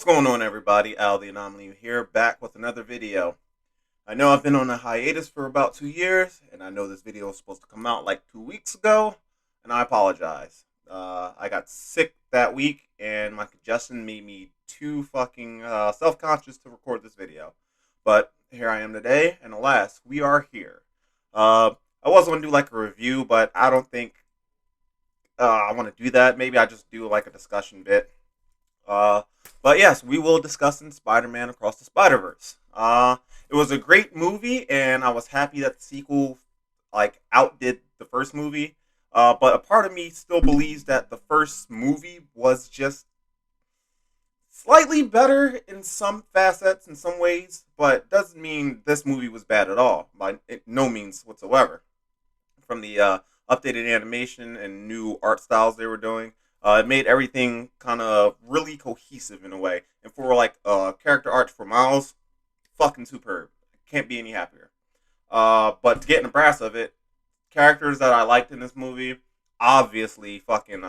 going on, everybody? Al the Anomaly here, back with another video. I know I've been on a hiatus for about 2 years, and I know this video was supposed to come out like 2 weeks ago, and I apologize. I got sick that week, and my congestion made me too fucking self-conscious to record this video. But here I am today, and alas, we are here. Uh, I was going to do like a review, but I don't think I want to do that. Maybe I just do like a discussion bit. Uh, but yes, we will discuss in Spider-Man Across the Spider-Verse. It was a great movie, and I was happy that the sequel like outdid the first movie. But a part of me still believes that the first movie was just slightly better in some facets, in some ways, but doesn't mean this movie was bad at all, by no means whatsoever. From the updated animation and new art styles they were doing. It made everything kind of really cohesive in a way. And for like character art for Miles, fucking superb. Can't be any happier. But to get in the brass of it, characters that I liked in this movie, obviously fucking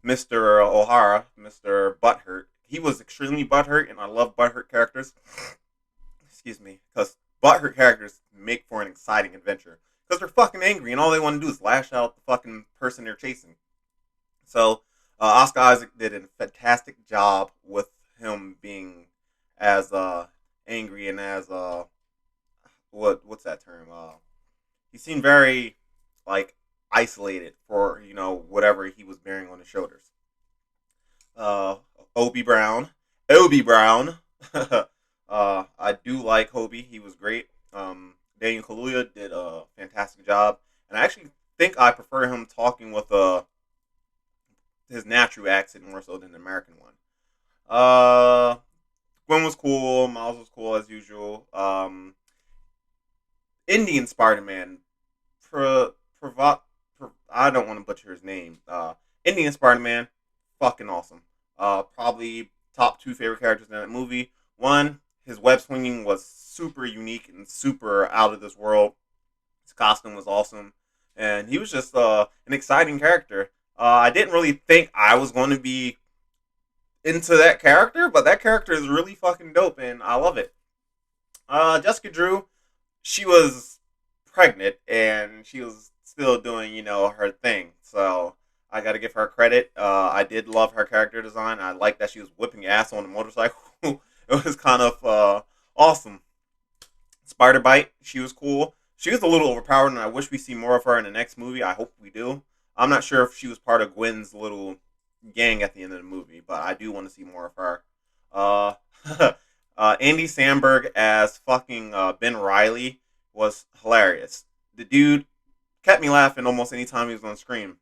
Mr. O'Hara, Mr. Butthurt. He was extremely butthurt, and I love butthurt characters. Excuse me, because butthurt characters make for an exciting adventure. Because they're fucking angry, and all they want to do is lash out at the fucking person they're chasing. So, Oscar Isaac did a fantastic job with him being as angry and as what's that term? He seemed very like isolated for whatever he was bearing on his shoulders. Uh, Obi Brown, Obi Brown. I do like Hobie. He was great. Daniel Kaluuya did a fantastic job, and I actually think I prefer him talking with his natural accent more so than the American one. Gwen was cool. Miles was cool as usual. Indian Spider-Man. Pro, I don't want to butcher his name. Indian Spider-Man. Fucking awesome. Probably top two favorite characters in that movie. One, his web swinging was super unique and super out of this world. His costume was awesome. And he was just an exciting character. I didn't really think I was going to be into that character, but that character is really fucking dope, and I love it. Jessica Drew, she was pregnant, and she was still doing, her thing. So I got to give her credit. I did love her character design. I like that she was whipping ass on a motorcycle. It was kind of awesome. Spider Bite, she was cool. She was a little overpowered, and I wish we see more of her in the next movie. I hope we do. I'm not sure if she was part of Gwen's little gang at the end of the movie, but I do want to see more of her. Uh, Andy Samberg as fucking Ben Riley was hilarious. The dude kept me laughing almost any time he was on screen.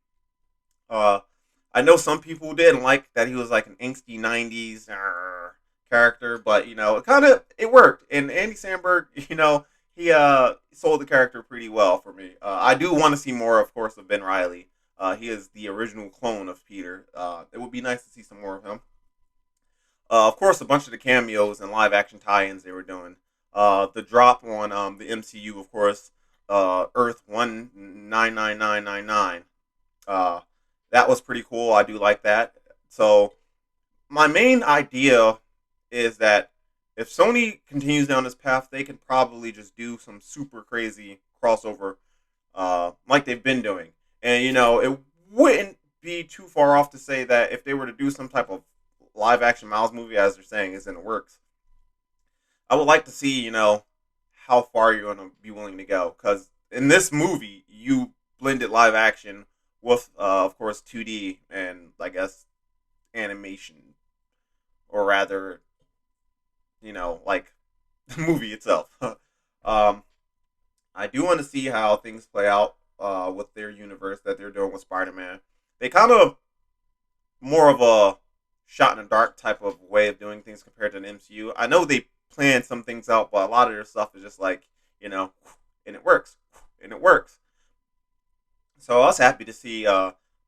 Uh, I know some people didn't like that he was like an angsty '90s character, but it worked. And Andy Samberg, he sold the character pretty well for me. I do want to see more, of course, of Ben Riley. He is the original clone of Peter. It would be nice to see some more of him. Of course, a bunch of the cameos and live action tie-ins they were doing. The drop on the MCU, of course, Earth 199999. That was pretty cool. I do like that. So my main idea is that if Sony continues down this path, they can probably just do some super crazy crossover, like they've been doing. And it wouldn't be too far off to say that if they were to do some type of live action Miles movie, as they're saying is in the works, I would like to see how far you're going to be willing to go. Because in this movie, you blended live action with, of course, 2D and I guess animation, or rather, like the movie itself. I do want to see how things play out with their universe that they're doing with Spider-Man. They kind of more of a shot in the dark type of way of doing things compared to the MCU. I know they plan some things out, but a lot of their stuff is just like, and it works. And it works. So I was happy to see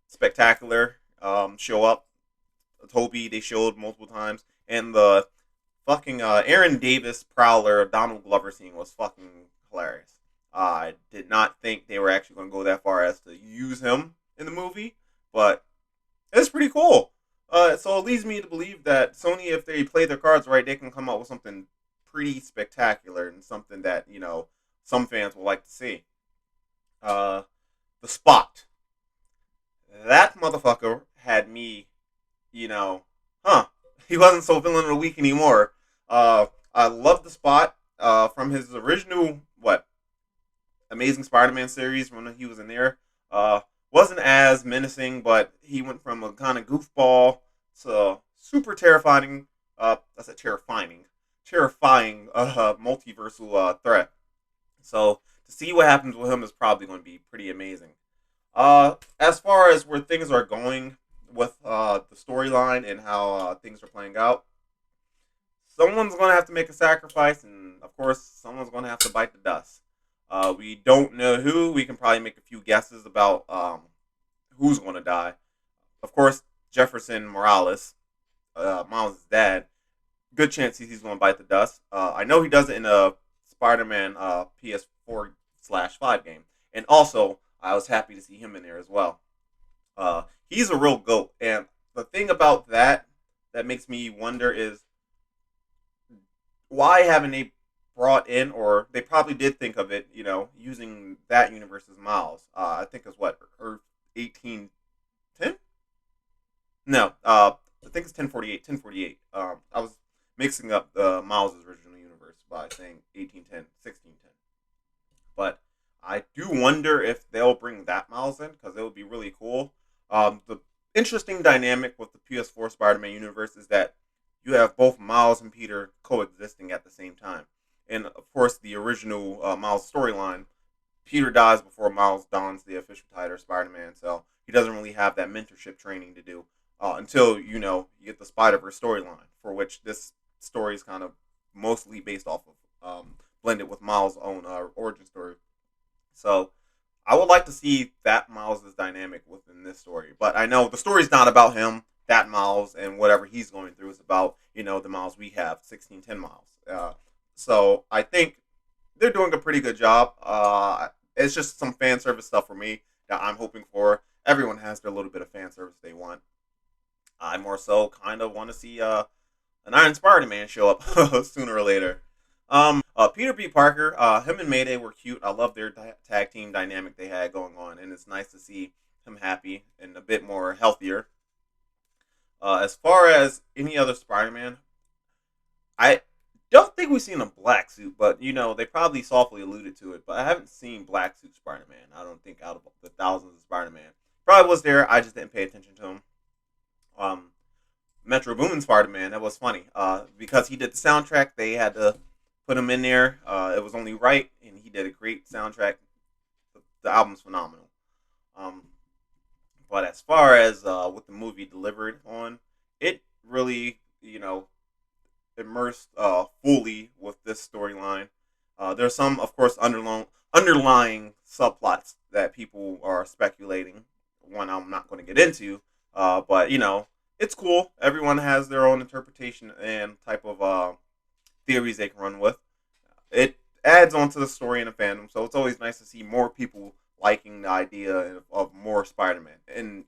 Spectacular show up. Toby, they showed multiple times. And the fucking Aaron Davis Prowler Donald Glover scene was fucking hilarious. I did not think they were actually going to go that far as to use him in the movie, but it's pretty cool. So it leads me to believe that Sony, if they play their cards right, they can come up with something pretty spectacular and something that some fans will like to see. Uh, the Spot. That motherfucker had me, you know, huh? He wasn't so villain of the week anymore. I love the Spot. From his original Amazing Spider-Man series when he was in there. Wasn't as menacing, but he went from a kind of goofball to super terrifying. That's a terrifying multiversal threat. So to see what happens with him is probably going to be pretty amazing. As far as where things are going with the storyline and how things are playing out, someone's going to have to make a sacrifice, and of course, someone's going to have to bite the dust. We don't know who. We can probably make a few guesses about who's going to die. Of course, Jefferson Morales, Miles' dad. Good chance he's going to bite the dust. I know he does it in a Spider-Man PS4/5 game, and also I was happy to see him in there as well. He's a real goat, and the thing about that makes me wonder is why haven't they brought in, or they probably did think of it, using that universe as Miles. I think it's what Earth 1810. No, I think it's 1048. 1048. I was mixing up Miles' original universe by saying 1810, 1610. But I do wonder if they'll bring that Miles in because it would be really cool. The interesting dynamic with the PS4 Spider-Man universe is that you have both Miles and Peter coexisting at the same time. And of course, the original Miles storyline, Peter dies before Miles dons the official title of Spider-Man, so he doesn't really have that mentorship training to do until you get the Spider-Verse storyline, for which this story is kind of mostly based off of, blended with Miles' own origin story. So I would like to see that Miles' dynamic within this story. But I know the story's not about him, that Miles, and whatever he's going through is about, the Miles we have, 1610 Miles. So I think they're doing a pretty good job. It's just some fan service stuff for me that I'm hoping for. Everyone has their little bit of fan service they want. I more so kind of want to see an Iron Spider-Man show up sooner or later. Peter B. Parker, him and Mayday were cute. I love their tag team dynamic they had going on, and it's nice to see him happy and a bit more healthier. As far as any other Spider-Man, I don't think we've seen a black suit, but they probably softly alluded to it. But I haven't seen black suit Spider-Man. I don't think out of the thousands of Spider-Man, probably was there. I just didn't pay attention to him. Um, Metro Boomin Spider-Man, that was funny. Because he did the soundtrack, they had to put him in there. It was only right, and he did a great soundtrack. The album's phenomenal. Um, but as far as what the movie delivered on, it really, immersed fully with this storyline. There's some, of course, underlying subplots that people are speculating. One I'm not going to get into, but it's cool. Everyone has their own interpretation and type of theories they can run with. It adds on to the story in the fandom, so it's always nice to see more people liking the idea of more Spider-Man. And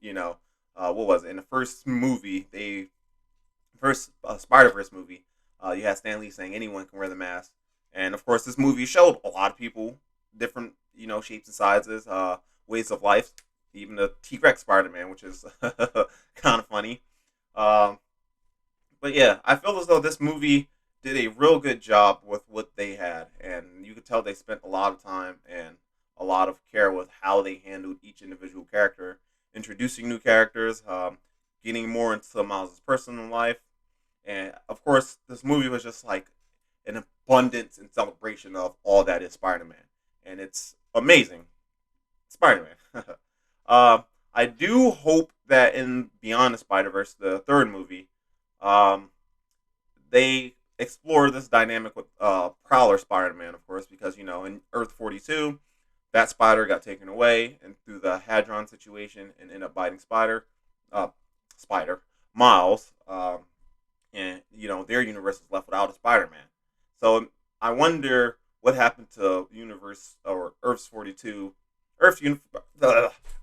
what was it in the first movie? They first Spider-Verse movie. You had Stan Lee saying anyone can wear the mask, and of course, this movie showed a lot of people different, shapes and sizes, ways of life. Even the T-Rex Spider-Man, which is kind of funny. Um, but yeah, I feel as though this movie did a real good job with what they had, and you could tell they spent a lot of time and a lot of care with how they handled each individual character, introducing new characters, getting more into Miles' personal life, and of course, this movie was just like an abundance and celebration of all that is Spider-Man, and it's amazing, Spider-Man. I do hope that in Beyond the Spider-Verse, the third movie, um, they explore this dynamic with Prowler Spider-Man, of course, because in Earth 42, that spider got taken away, and through the Hadron situation, and ended up biting uh, Spider Miles, and their universe is left without a Spider-Man. So I wonder what happened to universe or Earth's 42, Earth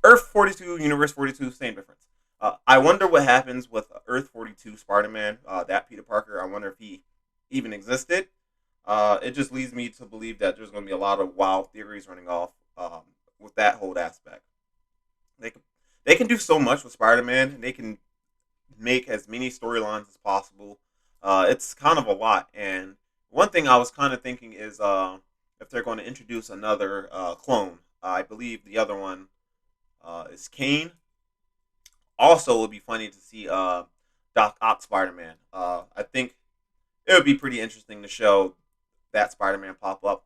Earth 42, Universe 42, same difference. I wonder what happens with Earth 42 Spider-Man, that Peter Parker. I wonder if he even existed. It just leads me to believe that there's going to be a lot of wild theories running off with that whole aspect. They can, they can do so much with Spider-Man, and they can make as many storylines as possible. It's kind of a lot. And one thing I was kind of thinking is if they're going to introduce another clone. I believe the other one is Kane. Also, it would be funny to see Doc Ock Spider Man. I think it would be pretty interesting to show that Spider Man pop up.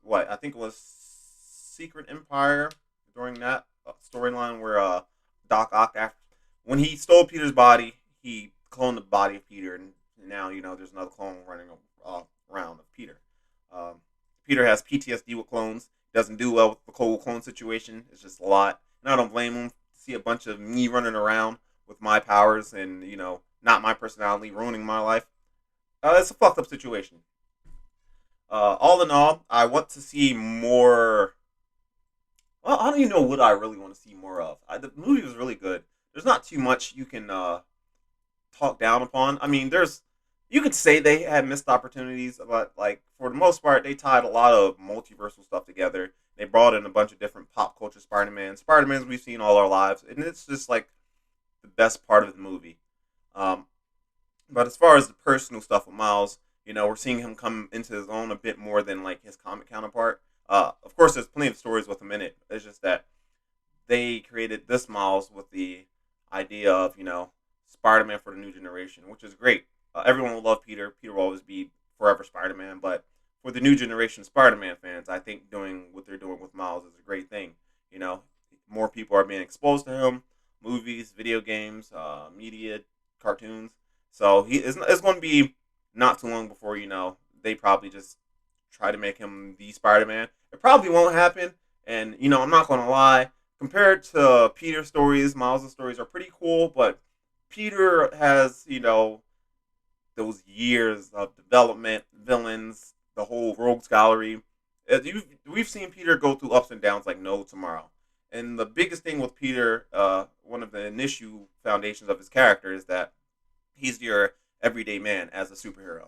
What I think it was Secret Empire during that storyline where Doc Ock, after when he stole Peter's body, he cloned the body of Peter, and now there's another clone running around of Peter. Um, Peter has PTSD with clones. Doesn't do well with the cold clone situation. It's just a lot, and I don't blame him. See a bunch of me running around with my powers and not my personality ruining my life. It's a fucked up situation. All in all, I want to see more. Well, I don't even know what I really want to see more of. The movie was really good. There's not too much you can talk down upon. I mean, you could say they had missed opportunities, but like for the most part, they tied a lot of multiversal stuff together. They brought in a bunch of different pop culture Spider-Mans we've seen all our lives, and it's just like the best part of the movie. Um, but as far as the personal stuff with Miles, we're seeing him come into his own a bit more than like his comic counterpart. Of course, there's plenty of stories with him in it. It's just that they created this Miles with the idea of Spider-Man for the new generation, which is great. Everyone will love Peter. Peter will always be forever Spider-Man, but for the new generation Spider-Man fans, I think doing what they're doing with Miles is a great thing. You know, more people are being exposed to him, movies, video games, media, cartoons. So it's going to be not too long before they probably just try to make him the Spider-Man. It probably won't happen, and I'm not going to lie. Compared to Peter's stories, Miles' stories are pretty cool, but Peter has those years of development, villains, the whole rogues gallery. We've seen Peter go through ups and downs like no tomorrow. And the biggest thing with Peter, one of the initial foundations of his character is that he's your everyday man as a superhero.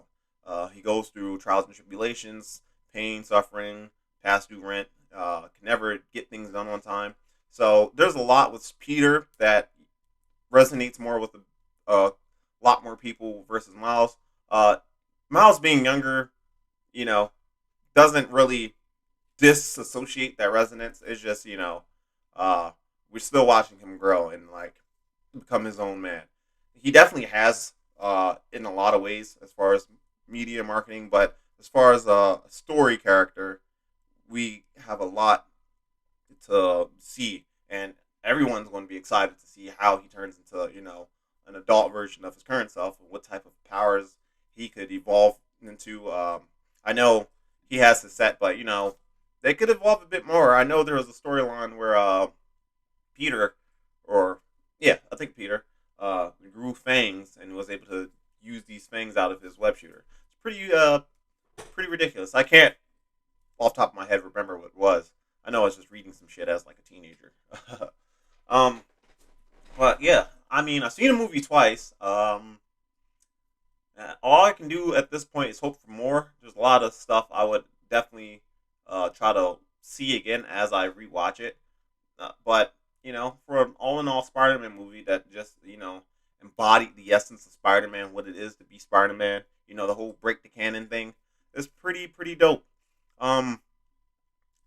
He goes through trials and tribulations, pain, suffering, past due rent, can never get things done on time. So there's a lot with Peter that resonates more with a lot more people versus Miles. Miles being younger, you know, doesn't really disassociate that resonance. It's just uh, we're still watching him grow and like become his own man. He definitely has in a lot of ways as far as media marketing, but as far as a story character, we have a lot to see, and everyone's going to be excited to see how he turns into an adult version of his current self and what type of powers he could evolve into. I know he has to set, but they could evolve a bit more. I know there was a storyline where Peter, or yeah, I think Peter, grew fangs and was able to use these fangs out of his web shooter. It's pretty ridiculous. I can't off the top of my head remember what it was. I know I was just reading some shit as like a teenager. um, but yeah, I mean, I've seen a movie twice. All I can do at this point is hope for more. There's a lot of stuff I would definitely try to see again as I rewatch it. But for an all-in-all Spider-Man movie that just embodied the essence of Spider-Man, what it is to be Spider-Man, the whole break the canon thing, is pretty dope. Um,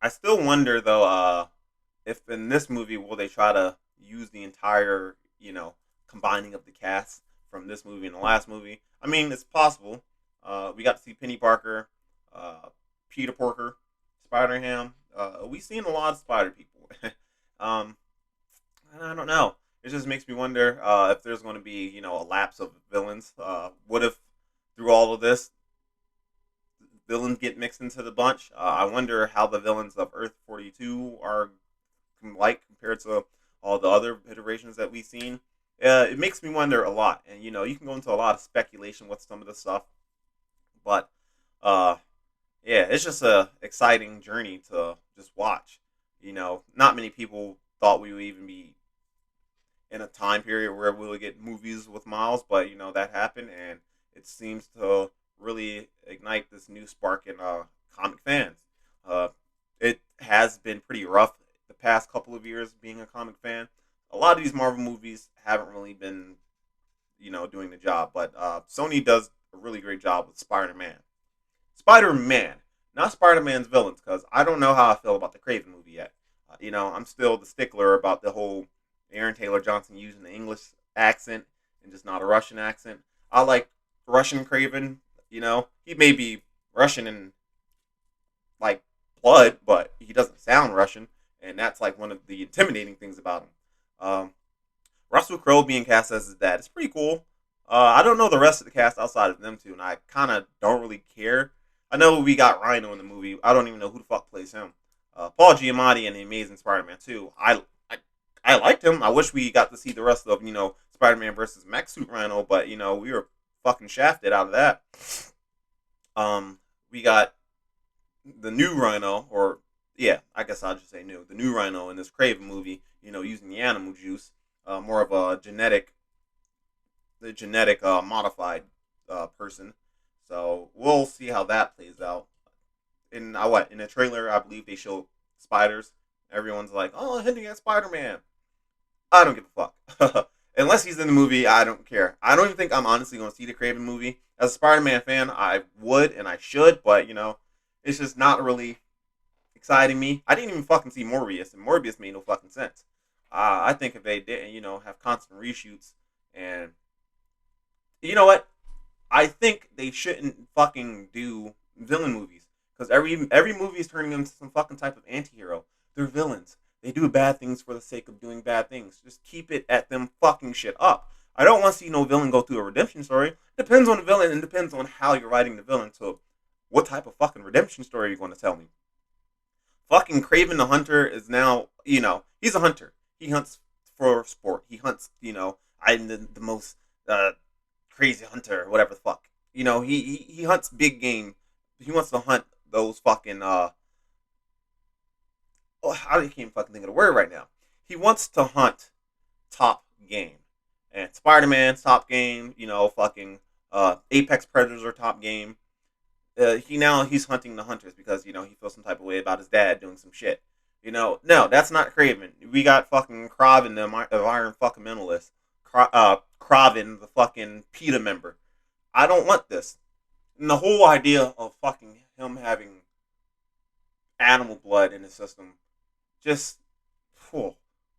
I still wonder though, if in this movie will they try to use the entire combining of the cast from this movie and the last movie. I mean, it's possible. We got to see Penny Parker, uh, Peter Porker, Spider Ham. We've seen a lot of Spider people. um, and I don't know. It just makes me wonder if there's going to be a lapse of villains. What if through all of this, villains get mixed into the bunch? I wonder how the villains of Earth 42 are like compared to all the other iterations that we've seen. It makes me wonder a lot, and you can go into a lot of speculation with some of this stuff, but uh, yeah, it's just a exciting journey to just watch. Not many people thought we would even be in a time period where we'll get movies with Miles, but that happened, and it seems to really ignite this new spark in comic fans. Uh, it has been pretty rough the past couple of years being a comic fan. A lot of these Marvel movies haven't really been, doing the job, but Sony does a really great job with Spider-Man. Spider-Man, not Spider-Man's villains, because I don't know how I feel about the Craven movie yet. I'm still the stickler about the whole Aaron Taylor Johnson using the English accent and just not a Russian accent. I like Russian Craven. He may be Russian in like blood, but he doesn't sound Russian, and that's like one of the intimidating things about him. Um, Russell Crowe being cast as his dad is pretty cool. I don't know the rest of the cast outside of them two, and I kind of don't really care. I know we got Rhino in the movie. I don't even know who the fuck plays him. Paul Giamatti in the Amazing Spider-Man 2. I liked him. I wish we got to see the rest of Spider-Man versus Mech Suit Rhino, but we were fucking shafted out of that. We got the new Rhino, or yeah, I guess I'll just say new. The new Rhino in this Craven movie, using the animal juice, more of a genetic modified person. So we'll see how that plays out. In the trailer, I believe they show spiders. Everyone's like, "Oh, hinting at Spider-Man." I don't give a fuck. Unless he's in the movie, I don't care. I don't even think I'm honestly going to see the Craven movie. As a Spider-Man fan, I would and I should, but it's just not really exciting me. I didn't even fucking see Morbius, and Morbius made no fucking sense. I think if they didn't, have constant reshoots, and you know what, I think they shouldn't fucking do villain movies because every movie is turning into some fucking type of anti-hero. They're villains. They do bad things for the sake of doing bad things. Just keep it at them fucking shit up. I don't want to see no villain go through a redemption story. It depends on the villain and depends on how you're writing the villain. So, what type of fucking redemption story are you going to tell me? Fucking Craven the Hunter is now, he's a hunter. He hunts for sport. He hunts, I'm the most crazy hunter, whatever the fuck. He hunts big game. He wants to hunt those fucking I can't even fucking think of the word right now. He wants to hunt top game. And Spider-Man's top game, fucking Apex Predators are top game. He's hunting the hunters because, he feels some type of way about his dad doing some shit. No, that's not Craven. We got fucking Kraven, the Iron fucking Mentalist. Kraven, the fucking PETA member. I don't want this. And the whole idea of fucking him having animal blood in his system, just, whew.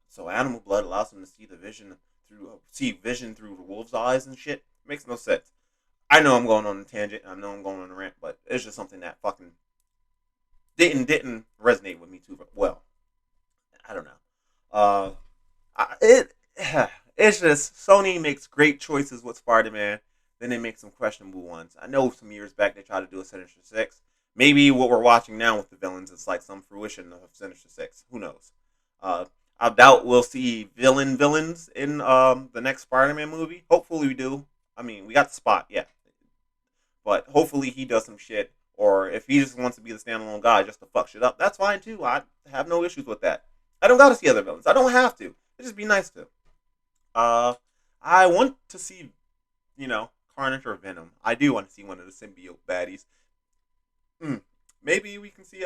So animal blood allows him to see vision through the wolf's eyes and shit. Makes no sense. I know I'm going on a tangent. I know I'm going on a rant, but it's just something that fucking didn't resonate with me too well. I don't know. It's just Sony makes great choices with Spider-Man, then they make some questionable ones. I know some years back they tried to do a Sinister Six. Maybe what we're watching now with the villains is like some fruition of Sinister Six. Who knows? I doubt we'll see villains in the next Spider-Man movie. Hopefully we do. I mean, we got the Spot, yeah. But hopefully he does some shit. Or if he just wants to be the standalone guy just to fuck shit up, that's fine too. I have no issues with that. I don't gotta see other villains. I don't have to. It'd just be nice to. I want to see, Carnage or Venom. I do want to see one of the symbiote baddies. Maybe we can see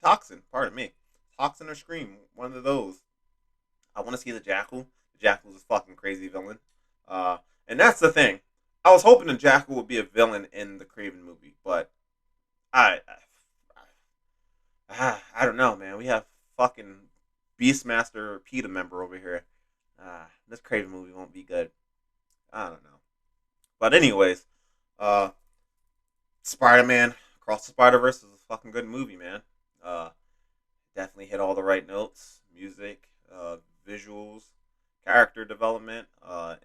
Toxin. Pardon me. Toxin or Scream. One of those. I want to see the Jackal. The Jackal's a fucking crazy villain. And that's the thing. I was hoping the Jackal would be a villain in the Craven movie, but I don't know, man. We have fucking Beastmaster PETA member over here. This Craven movie won't be good. I don't know. But anyways, Spider-Man Across the Spider-Verse is a fucking good movie, man. Definitely hit all the right notes. Music, visuals, character development,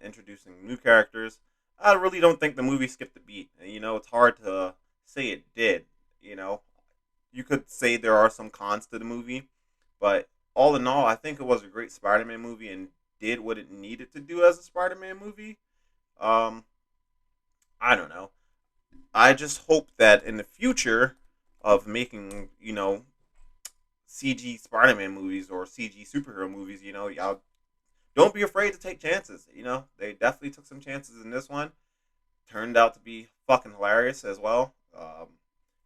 introducing new characters. I really don't think the movie skipped a beat. And, it's hard to say it did. You could say there are some cons to the movie, but all in all, I think it was a great Spider-Man movie and did what it needed to do as a Spider-Man movie. I don't know. I just hope that in the future of making, CG Spider-Man movies or CG superhero movies, y'all don't be afraid to take chances. You know, they definitely took some chances in this one. Turned out to be fucking hilarious as well.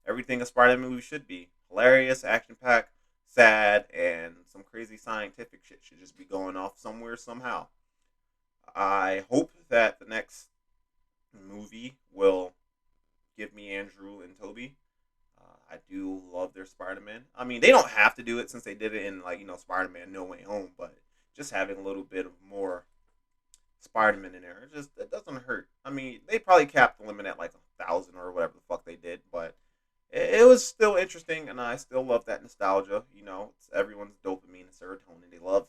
Everything a Spider-Man movie should be: hilarious, action-packed, sad, and some crazy scientific shit should just be going off somewhere somehow. I hope that the next movie will give me Andrew and Toby. I do love their Spider-Man. I mean, they don't have to do it since they did it in, like, Spider-Man No Way Home, but just having a little bit of more Spider-Man in there, it doesn't hurt. I mean, they probably capped the limit at like 1,000 or whatever the fuck they did, but it was still interesting, and I still love that nostalgia. It's everyone's dopamine and serotonin. They love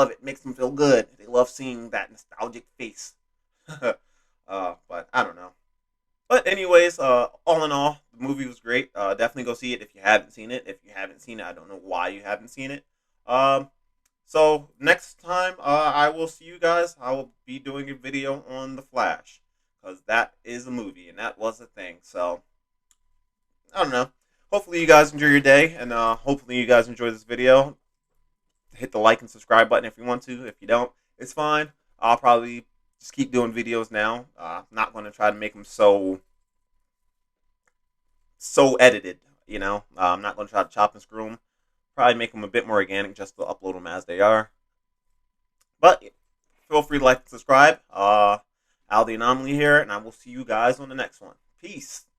it. Makes them feel good. They love seeing that nostalgic face. But I don't know. But anyways, all in all, the movie was great. Definitely go see it if you haven't seen it. If you haven't seen it, I don't know why you haven't seen it. Um, so next time, I will see you guys. I will be doing a video on The Flash, because that is a movie and that was a thing. So I don't know. Hopefully you guys enjoy your day, and hopefully you guys enjoy this video. Hit the like and subscribe button if you want to. If you don't, it's fine. I'll probably just keep doing videos now. I'm not going to try to make them so edited. I'm not going to try to chop and screw them. Probably make them a bit more organic just to upload them as they are. But feel free to like and subscribe. Al the Anomaly here, and I will see you guys on the next one. Peace.